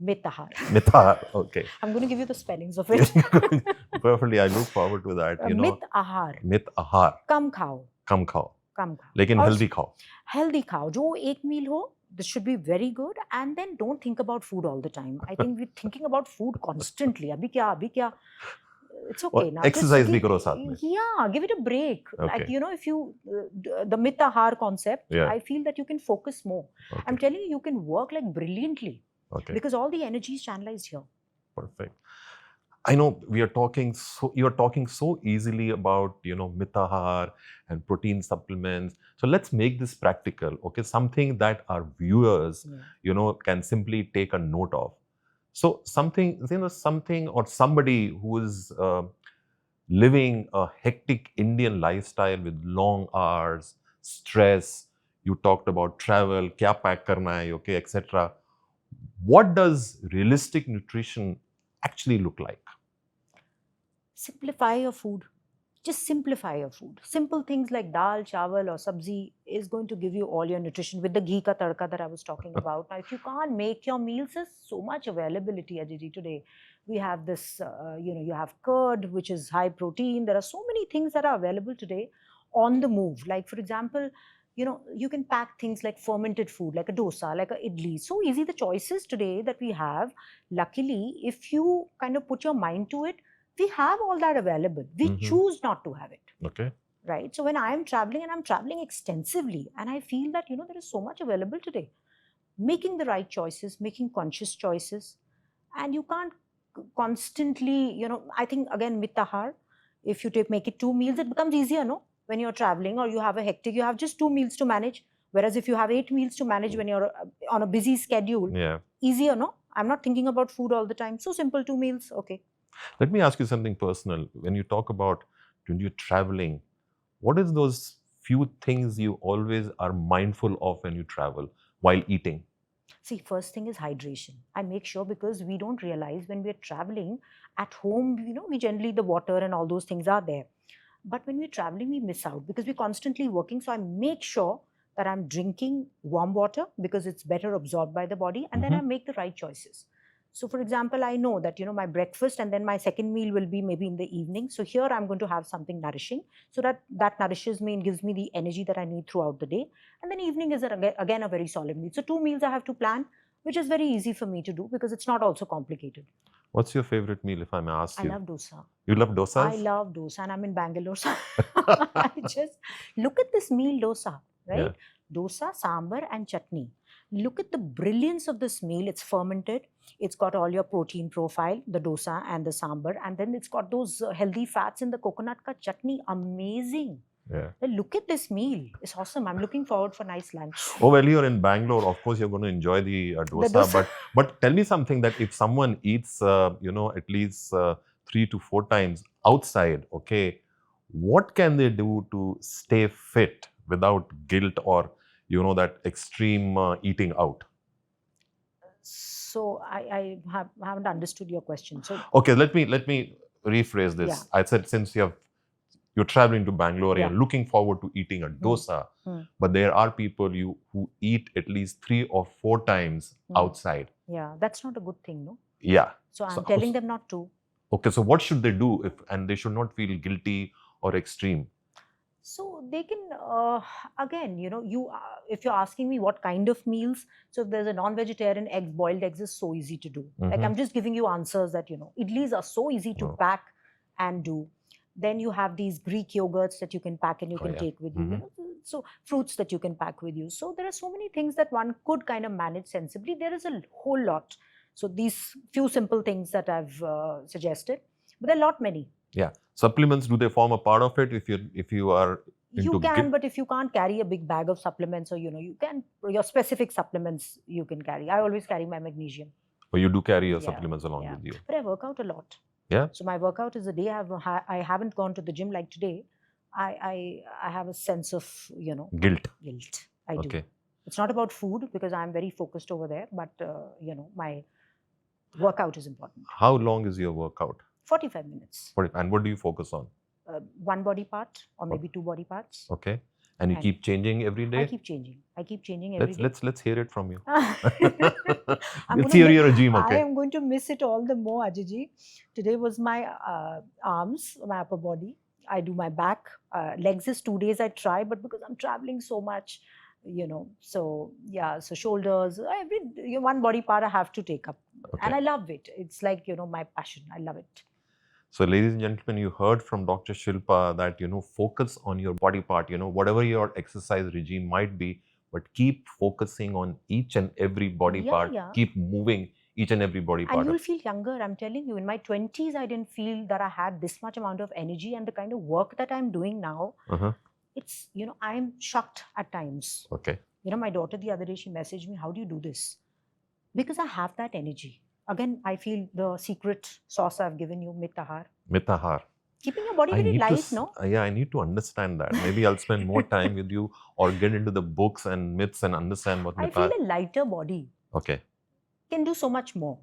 Speaker 2: Mitahara.
Speaker 1: Mitahara. Okay.
Speaker 2: I'm going to give you the spellings of it.
Speaker 1: Perfectly. I look forward to that.
Speaker 2: Mitahara.
Speaker 1: Mitahar.
Speaker 2: Kam khao.
Speaker 1: Kam khao.
Speaker 2: Kam khao.
Speaker 1: लेकिन
Speaker 2: और
Speaker 1: healthy khao.
Speaker 2: Healthy khao. जो एक meal हो, this should be very good. And then don't think about food all the time. I think we're thinking about food constantly. Abhi kya? It's okay.
Speaker 1: और
Speaker 2: Now
Speaker 1: exercise
Speaker 2: just
Speaker 1: भी करो साथ में.
Speaker 2: yeah, give it a break. Like,
Speaker 1: Okay.
Speaker 2: if you the Mitahar concept,
Speaker 1: Yeah.
Speaker 2: I feel that you can focus more.
Speaker 1: Okay.
Speaker 2: I'm telling you can work like brilliantly
Speaker 1: Okay.
Speaker 2: because all the energy is channelized here.
Speaker 1: Perfect. I know you're talking so easily about, Mitahar and protein supplements. So let's make this practical, okay? Something that our viewers, can simply take a note of. So something or somebody who is living a hectic Indian lifestyle with long hours, stress, you talked about travel, kya pack karna hai, okay, etc. What does realistic nutrition actually look like?
Speaker 2: Simplify your food. Just simplify your food. Simple things like dal, chawal or sabzi is going to give you all your nutrition with the ghee ka tadka that I was talking about. Now, if you can't make your meals, there's so much availability, Ajay, today. We have this, you have curd, which is high protein. There are so many things that are available today on the move. Like, for example, you can pack things like fermented food, like a dosa, like a idli. So easy, the choices today that we have. Luckily, if you kind of put your mind to it, we have all that available. We choose not to have it.
Speaker 1: Okay.
Speaker 2: Right? So when I am traveling, and I'm traveling extensively, and I feel that, there is so much available today. Making the right choices, making conscious choices. And you can't constantly, I think, again, Mitahar, if you make it 2 meals, it becomes easier, no? When you're traveling or you have a hectic, you have just 2 meals to manage. Whereas if you have 8 meals to manage when you're on a busy schedule, easier, no? I'm not thinking about food all the time. So simple, 2 meals, okay.
Speaker 1: Let me ask you something personal. When you talk about when you're traveling, what is those few things you always are mindful of when you travel while eating?
Speaker 2: See, first thing is hydration. I make sure, because we don't realize when we're traveling at home, we generally, the water and all those things are there. But when we're traveling, we miss out because we're constantly working. So I make sure that I'm drinking warm water because it's better absorbed by the body. And then I make the right choices. So, for example, I know that, my breakfast and then my second meal will be maybe in the evening. So here I'm going to have something nourishing so that nourishes me and gives me the energy that I need throughout the day. And then evening is again a very solid meal. So 2 meals I have to plan, which is very easy for me to do because it's not also complicated.
Speaker 1: What's your favorite meal, if I may ask
Speaker 2: I
Speaker 1: you?
Speaker 2: love dosa.
Speaker 1: You love
Speaker 2: I
Speaker 1: dosas?
Speaker 2: love dosa, and I'm in Bangalore, so I just look at this meal dosa,
Speaker 1: Yeah.
Speaker 2: right? Dosa, sambar, and chutney. Look at the brilliance of this meal. It's fermented. It's got all your protein profile, the dosa and the sambar, and then it's got those healthy fats in the coconut ka chutney. Amazing.
Speaker 1: Yeah.
Speaker 2: Look at this meal. It's awesome. I'm looking forward for nice lunch.
Speaker 1: Oh, well, you're in Bangalore. Of course, you're going to enjoy the dosa.
Speaker 2: dosa.
Speaker 1: But tell me something, that if someone eats, at least 3 to 4 times outside, okay, what can they do to stay fit without guilt or, that extreme eating out?
Speaker 2: So I haven't understood your question. So
Speaker 1: Okay, let me rephrase this.
Speaker 2: Yeah.
Speaker 1: I said, since you're traveling to Bangalore,
Speaker 2: Yeah.
Speaker 1: and looking forward to eating a dosa, but there are people who eat at least 3 or 4 times outside.
Speaker 2: Yeah, that's not a good thing, no?
Speaker 1: Yeah.
Speaker 2: So I'm telling them not to.
Speaker 1: Okay, so what should they do and they should not feel guilty or extreme?
Speaker 2: So they can, again, if you're asking me what kind of meals, so if there's a non-vegetarian egg, boiled eggs is so easy to do. Like, I'm just giving you answers that, idlis are so easy to pack and do. Then you have these Greek yogurts that you can pack and you can take with you. So fruits that you can pack with you. So there are so many things that one could kind of manage sensibly. There is a whole lot. So these few simple things that I've suggested, but there are a lot many.
Speaker 1: Yeah. Supplements, do they form a part of it if you are into
Speaker 2: You can, but if you can't carry a big bag of supplements, or you can, your specific supplements you can carry. I always carry my magnesium.
Speaker 1: Or you do carry your supplements along with you?
Speaker 2: But I work out a lot.
Speaker 1: Yeah.
Speaker 2: So my workout is a day I haven't gone to the gym, like today. I have a sense of
Speaker 1: Guilt.
Speaker 2: I do.
Speaker 1: Okay.
Speaker 2: It's not about food, because I'm very focused over there, but my workout is important.
Speaker 1: How long is your workout?
Speaker 2: 45 minutes.
Speaker 1: And what do you focus on?
Speaker 2: One body part, or maybe 2 body parts.
Speaker 1: Okay. And you keep changing every day?
Speaker 2: I keep changing every day.
Speaker 1: Let's hear it from you.
Speaker 2: Let's
Speaker 1: hear your regime, okay?
Speaker 2: I am going to miss it all the more, Ajay. Today was my arms, my upper body. I do my back. Legs is 2 days I try, but because I'm traveling so much, so yeah, so shoulders, one body part I have to take up. Okay. And I love it. It's like, my passion. I love it.
Speaker 1: So, ladies and gentlemen, you heard from Dr. Shilpa that, focus on your body part, whatever your exercise regime might be, but keep focusing on each and every body part. Yeah. Keep moving each and every body part.
Speaker 2: And you'll feel younger. I'm telling you, in my 20s, I didn't feel that I had this much amount of energy, and the kind of work that I'm doing now, it's, I'm shocked at times.
Speaker 1: Okay.
Speaker 2: My daughter the other day, she messaged me, how do you do this? Because I have that energy. Again, I feel the secret sauce I've given you, Mitahara.
Speaker 1: Mitahara.
Speaker 2: Keeping your body very light, no?
Speaker 1: Yeah, I need to understand that. Maybe I'll spend more time with you, or get into the books and myths and understand what Mitahara.
Speaker 2: I feel a lighter body.
Speaker 1: Okay.
Speaker 2: Can do so much more.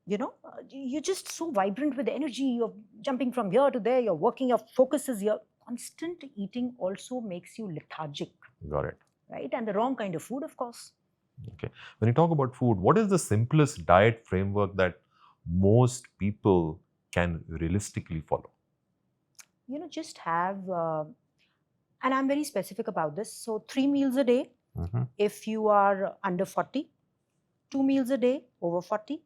Speaker 2: You're just so vibrant with energy. You're jumping from here to there. You're working. Your focus is here. Constant eating also makes you lethargic.
Speaker 1: Got it.
Speaker 2: Right? And the wrong kind of food, of course.
Speaker 1: Okay. When you talk about food, what is the simplest diet framework that most people can realistically follow?
Speaker 2: Just have, and I'm very specific about this. So 3 meals a day, if you are under 40, 2 meals a day, over 40,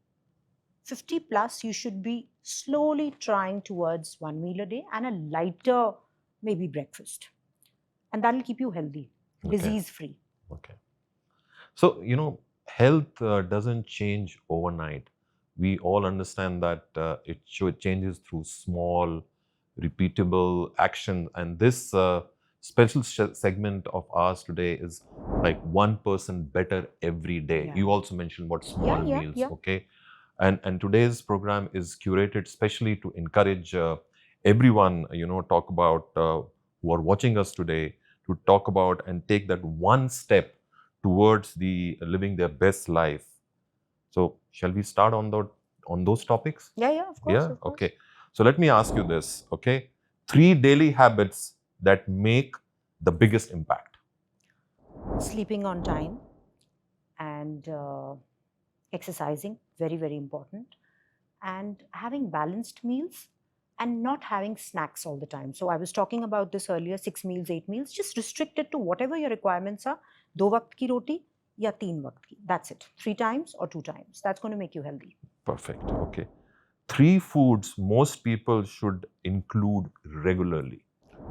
Speaker 2: 50 plus, you should be slowly trying towards 1 meal a day and a lighter, maybe breakfast. And that'll keep you healthy, disease-free.
Speaker 1: Okay. So, health doesn't change overnight. We all understand that it changes through small, repeatable action. And this special segment of ours today is like 1% better every day. Yeah. You also mentioned about small meals, okay? And today's program is curated specially to encourage everyone, talk about who are watching us today, to talk about and take that one step towards the living their best life. So, shall we start on those topics?
Speaker 2: Yeah, of course.
Speaker 1: Yeah,
Speaker 2: of course.
Speaker 1: Okay. So, let me ask you this, okay? 3 daily habits that make the biggest impact.
Speaker 2: Sleeping on time and exercising, very, very important. And having balanced meals and not having snacks all the time. So I was talking about this earlier, 6 meals, 8 meals. Just restrict it to whatever your requirements are. 2 waqt ki roti ya 3 waqt ki. That's it. 3 times or 2 times. That's going to make you healthy.
Speaker 1: Perfect. Okay. 3 foods most people should include regularly.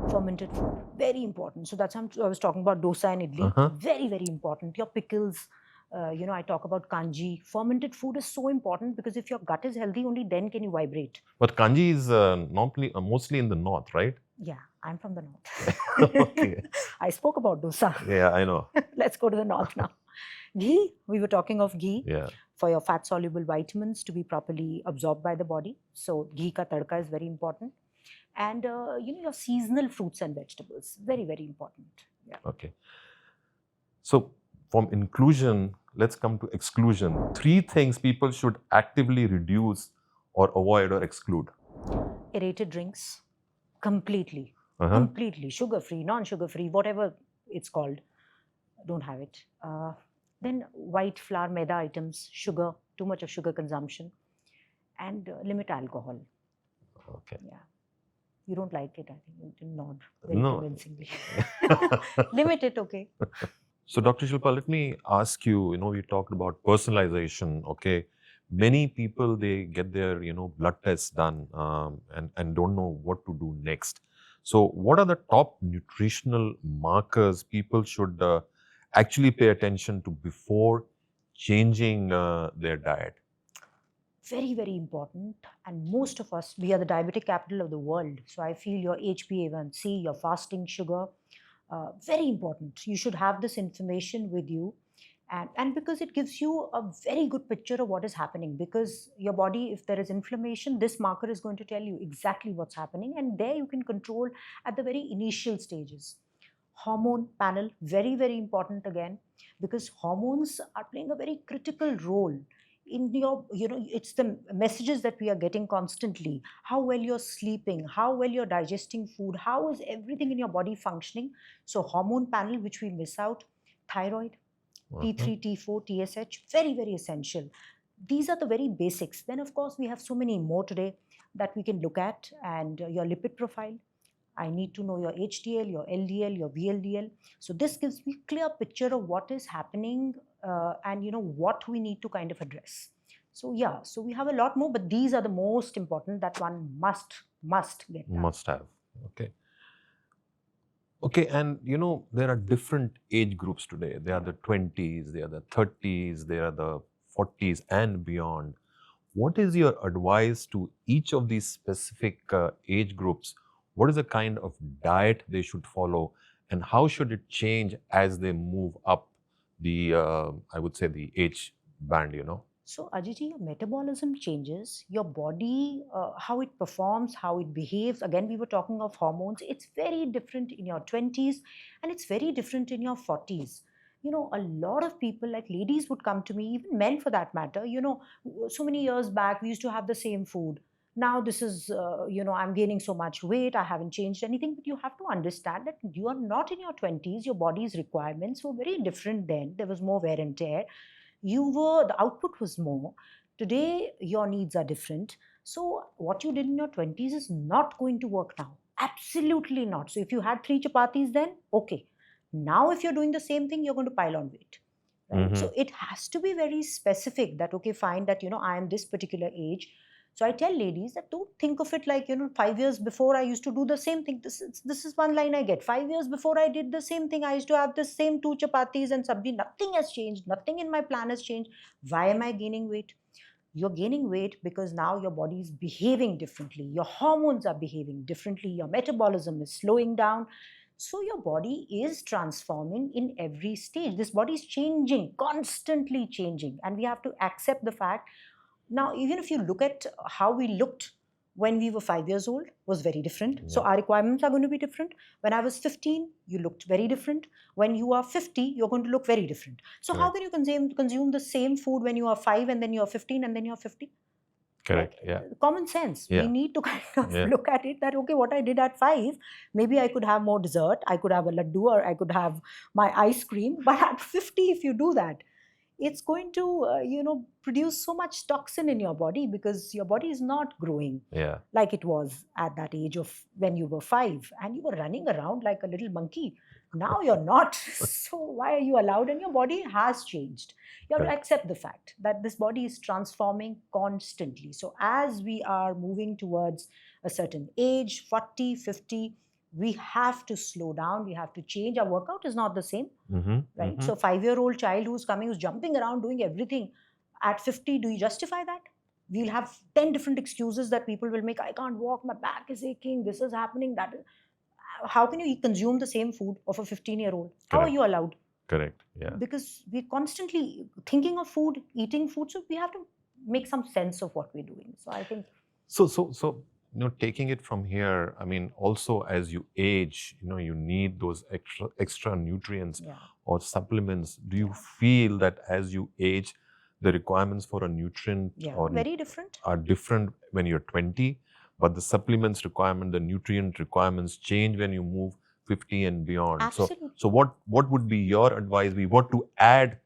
Speaker 2: Fermented food, very important. So that's I was talking about dosa and idli.
Speaker 1: Uh-huh.
Speaker 2: Very, very important. Your pickles, I talk about kanji. Fermented food is so important because if your gut is healthy, only then can you vibrate.
Speaker 1: But kanji is normally, mostly in the north, right?
Speaker 2: Yeah, I'm from the north.
Speaker 1: Okay.
Speaker 2: I spoke about dosa.
Speaker 1: Yeah, I know.
Speaker 2: Let's go to the north now. Ghee, we were talking of ghee.
Speaker 1: Yeah.
Speaker 2: For your fat soluble vitamins to be properly absorbed by the body. So ghee ka tadka is very important. And your seasonal fruits and vegetables, very, very important. Yeah.
Speaker 1: Okay. So from inclusion, let's come to exclusion. 3 things people should actively reduce or avoid or exclude.
Speaker 2: Aerated drinks, completely,
Speaker 1: Uh-huh.
Speaker 2: completely sugar free, non-sugar free, whatever it's called. Don't have it. Then white flour, maida items, sugar, too much of sugar consumption, and limit alcohol.
Speaker 1: Okay.
Speaker 2: Yeah. You don't like it, I think. You didn't nod very
Speaker 1: No.
Speaker 2: convincingly. Limit it, okay.
Speaker 1: So, Dr. Shilpa, let me ask you, we talked about personalization, okay? Many people, they get their, blood tests done and don't know what to do next. So, what are the top nutritional markers people should actually pay attention to before changing their diet?
Speaker 2: Very, very important. And most of us, we are the diabetic capital of the world. So I feel your HbA1c, your fasting sugar, very important. You should have this information with you. And because it gives you a very good picture of what is happening. Because your body, if there is inflammation, this marker is going to tell you exactly what's happening. And there you can control at the very initial stages. Hormone panel, very, very important again, because hormones are playing a very critical role in your, it's the messages that we are getting constantly. How well you're sleeping, how well you're digesting food, how is everything in your body functioning. So hormone panel, which we miss out. Thyroid, T3, T4, TSH, very, very essential. These are the very basics. Then of course we have so many more today that we can look at. And your lipid profile, I need to know your HDL, your LDL, your VLDL. So this gives me clear picture of what is happening and what we need to kind of address. So yeah, so we have a lot more, but these are the most important that one must get done.
Speaker 1: Must have. Okay. Okay, and there are different age groups today. There are the 20s, there are the 30s, there are the 40s and beyond. What is your advice to each of these specific age groups? What is the kind of diet they should follow, and how should it change as they move up the, I would say, the age band,
Speaker 2: So Ajay, your metabolism changes, your body, how it performs, how it behaves. Again, we were talking of hormones. It's very different in your 20s and it's very different in your 40s. A lot of people, like ladies, would come to me, even men for that matter. So many years back, we used to have the same food. Now this is, I'm gaining so much weight. I haven't changed anything. But you have to understand that you are not in your 20s. Your body's requirements were very different then. There was more wear and tear. The output was more. Today your needs are different. So what you did in your 20s is not going to work now. Absolutely not. So if you had 3 chapatis then, okay. Now if you're doing the same thing, you're going to pile on weight. Right? So it has to be very specific that, okay, fine, that I am this particular age. So I tell ladies that don't think of it like 5 years before I used to do the same thing. This is one line I get. 5 years before I did the same thing, I used to have the same 2 chapatis and sabji. Nothing has changed. Nothing in my plan has changed. Why am I gaining weight? You're gaining weight because now your body is behaving differently. Your hormones are behaving differently. Your metabolism is slowing down. So your body is transforming in every stage. This body is changing, constantly changing. And we have to accept the fact. Now, even if you look at how we looked when we were 5 years old, was very different. So our requirements are going to be different. When I was 15, you looked very different. When you are 50, you're going to look very different. So how can you consume the same food when you are 5 and then you're 15 and then you're 50?
Speaker 1: Correct. Yeah.
Speaker 2: Common sense.
Speaker 1: Yeah.
Speaker 2: We need to kind of look at it that, okay, what I did at 5, maybe I could have more dessert. I could have a laddu or I could have my ice cream. But at 50, if you do that, it's going to produce so much toxin in your body because your body is not growing
Speaker 1: Yeah.
Speaker 2: like it was at that age of when you were 5 and you were running around like a little monkey. Now you're not. So why are you allowed? And your body has changed. You have to
Speaker 1: Correct.
Speaker 2: accept the fact that this body is transforming constantly. So as we are moving towards a certain age, 40, 50, we have to slow down. We have to change. Our workout is not the same,
Speaker 1: Mm-hmm.
Speaker 2: right?
Speaker 1: Mm-hmm.
Speaker 2: So 5-year-old child who's coming, who's jumping around, doing everything at 50, do you justify that? We'll have 10 different excuses that people will make. I can't walk, my back is aching, this is happening, that is. How can you consume the same food of a 15-year-old? How are
Speaker 1: Correct.
Speaker 2: you allowed?
Speaker 1: Correct. Yeah.
Speaker 2: Because we're constantly thinking of food, eating food, so we have to make some sense of what we're doing. So I think
Speaker 1: So, taking it from here, I mean, also as you age, you need those extra nutrients
Speaker 2: yeah,
Speaker 1: or supplements. Do you
Speaker 2: Yeah.
Speaker 1: feel that as you age, the requirements for a nutrient
Speaker 2: yeah,
Speaker 1: or
Speaker 2: very different.
Speaker 1: are different when you're 20, but the supplements requirement, the nutrient requirements change when you move 50 and beyond. So,
Speaker 2: Absolutely.
Speaker 1: so what would be your advice? What to add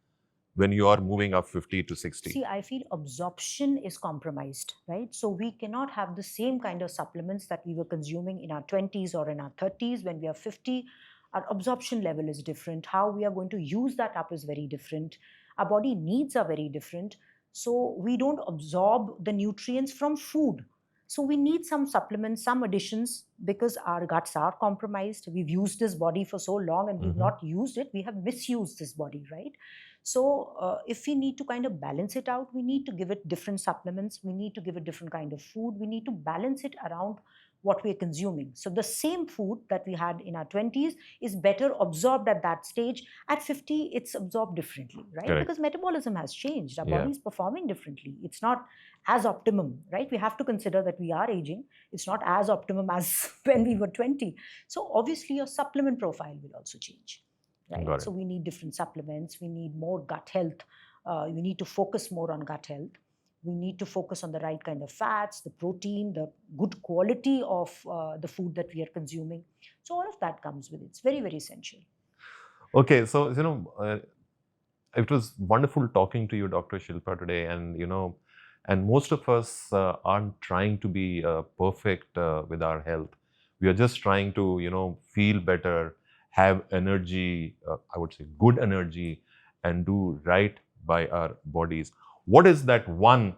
Speaker 1: when you are moving up 50 to 60?
Speaker 2: See, I feel absorption is compromised, right? So we cannot have the same kind of supplements that we were consuming in our 20s or in our 30s. When we are 50, our absorption level is different. How we are going to use that up is very different. Our body needs are very different. So we don't absorb the nutrients from food. So we need some supplements, some additions, because our guts are compromised. We've used this body for so long and we've
Speaker 1: Mhm.
Speaker 2: not used it. We have misused this body, right? So, if we need to kind of balance it out, we need to give it different supplements. We need to give it different kind of food. We need to balance it around what we're consuming. So, the same food that we had in our 20s is better absorbed at that stage. At 50, it's absorbed differently, right?
Speaker 1: Correct.
Speaker 2: Because metabolism has changed. Our
Speaker 1: Yeah.
Speaker 2: body is performing differently. It's not as optimum, right? We have to consider that we are aging. It's not as optimum as when we were 20. So, obviously, your supplement profile will also change. Right?
Speaker 1: Got it.
Speaker 2: So we need different supplements. We need more gut health. We need to focus more on gut health. We need to focus on the right kind of fats, the protein, the good quality of the food that we are consuming. So all of that comes with it. It's very, very essential.
Speaker 1: Okay, so it was wonderful talking to you, Dr. Shilpa, today, and most of us aren't trying to be perfect with our health. We are just trying to feel better, have energy, I would say good energy, and do right by our bodies. What is that one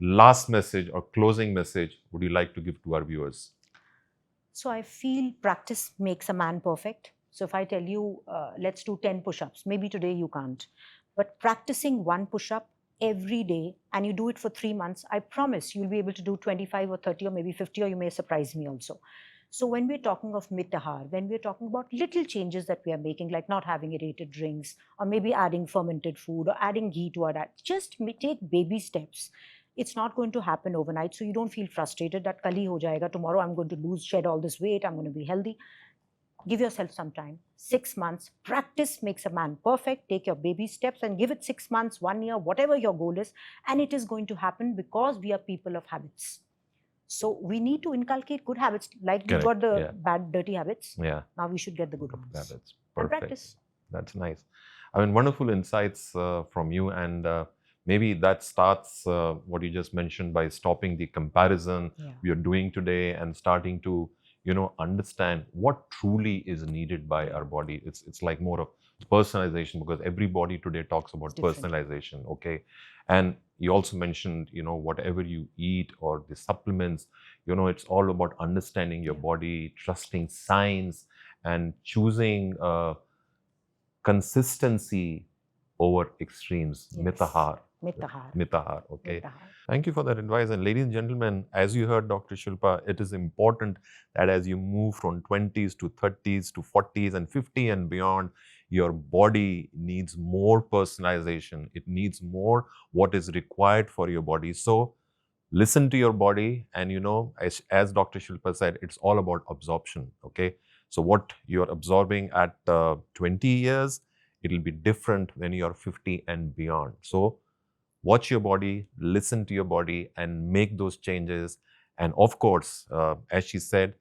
Speaker 1: last message or closing message would you like to give to our viewers?
Speaker 2: So I feel practice makes a man perfect. So if I tell you, let's do 10 push ups, maybe today you can't, but practicing one push up every day and you do it for 3 months, I promise you'll be able to do 25 or 30 or maybe 50, or you may surprise me also. So when we're talking of Mitahara, when we're talking about little changes that we are making, like not having aerated drinks, or maybe adding fermented food, or adding ghee to our diet, just take baby steps. It's not going to happen overnight. So you don't feel frustrated that kal hi ho jayega, tomorrow I'm going to shed all this weight, I'm going to be healthy. Give yourself some time. 6 months. Practice makes a man perfect. Take your baby steps and give it 6 months, 1 year, whatever your goal is. And it is going to happen because we are people of habits. So we need to inculcate good habits. Like we
Speaker 1: Correct.
Speaker 2: got the
Speaker 1: Yeah.
Speaker 2: bad, dirty habits.
Speaker 1: Yeah.
Speaker 2: Now we should get the good
Speaker 1: Good
Speaker 2: ones.
Speaker 1: habits.
Speaker 2: And
Speaker 1: Perfect.
Speaker 2: practice.
Speaker 1: That's nice. I mean, wonderful insights from you, and maybe that starts what you just mentioned by stopping the comparison
Speaker 2: Yeah.
Speaker 1: we are doing today and starting to understand what truly is needed by our body. It's like more of personalization, because everybody today talks about
Speaker 2: It's different.
Speaker 1: personalization. Okay, and you also mentioned whatever you eat or the supplements, it's all about understanding your
Speaker 2: Yeah.
Speaker 1: body, trusting science, and choosing consistency over extremes.
Speaker 2: Yes.
Speaker 1: Mitahara.
Speaker 2: Mitahara.
Speaker 1: Mitahara. Okay.
Speaker 2: Mitahara.
Speaker 1: Thank you for that advice. And ladies and gentlemen, as you heard Dr. Shilpa, it is important that as you move from 20s to 30s to 40s and 50 and beyond, your body needs more personalization. It needs more what is required for your body. So listen to your body, and as Dr. Shilpa said, it's all about absorption. Okay, so what you're absorbing at 20 years, it'll be different when you're 50 and beyond. So watch your body, listen to your body, and make those changes. And of course, as she said,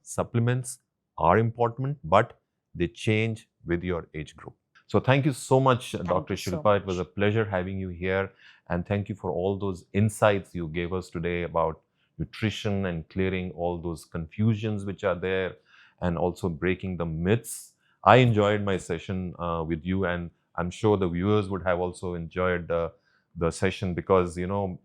Speaker 1: supplements are important, but they change with your age group. So thank you so much, Dr.
Speaker 2: you so
Speaker 1: Shilpa. It was a
Speaker 2: much.
Speaker 1: pleasure having you here. And thank you for all those insights you gave us today about nutrition and clearing all those confusions which are there and also breaking the myths. I enjoyed my session with you, and I'm sure the viewers would have also enjoyed the session because, you know,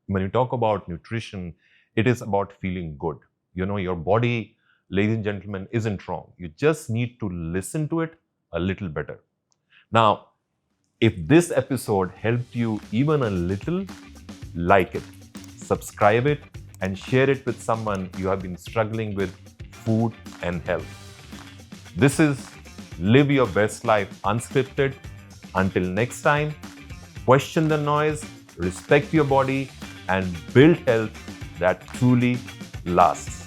Speaker 1: when you talk about nutrition, it is about feeling good. You know, your body, ladies and gentlemen, isn't wrong. You just need to listen to it a little better. Now, if this episode helped you even a little, like it, subscribe it, and share it with someone you have been struggling with food and health. This is Live Your Best Life Unscripted. Until next time, question the noise, respect your body, and build health that truly lasts.